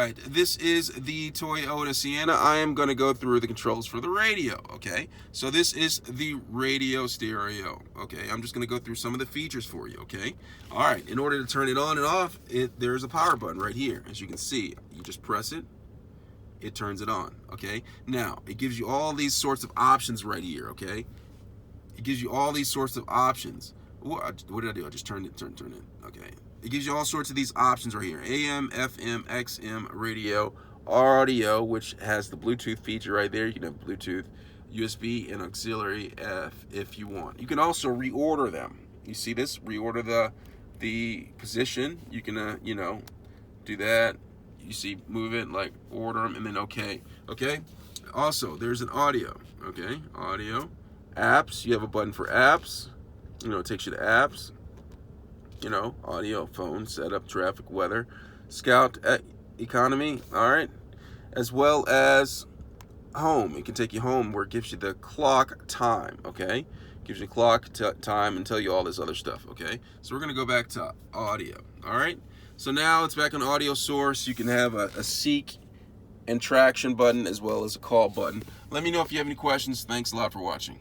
right, this is the Toyota Sienna. I am going to go through the controls for the radio, okay? So this is the radio stereo, okay? I'm just going to go through some of the features for you, okay? All right, in order to turn it on and off, there's a power button right here. As you can see, you just press it, it turns it on, okay? Now, it gives you all these sorts of options right here, okay? It gives you all these sorts of options. What did I do? I just turned it, okay. It gives you all sorts of these options right here. AM, FM, XM, radio, audio, which has the Bluetooth feature right there. You can have Bluetooth, USB, and auxiliary if you want. You can also reorder them. You see this? Reorder the position. You can, do that. You see, move it, like order them, and then okay. Okay? Also, there's an audio. Okay? Audio. Apps. You have a button for apps. It takes you to apps. Audio, phone, setup, traffic, weather, scout, economy, all right, as well as home. It can take you home where it gives you the clock time, okay? Gives you clock time and tell you all this other stuff, okay? So we're gonna go back to audio, all right? So now it's back on audio source. You can have a seek and traction button as well as a call button. Let me know if you have any questions. Thanks a lot for watching.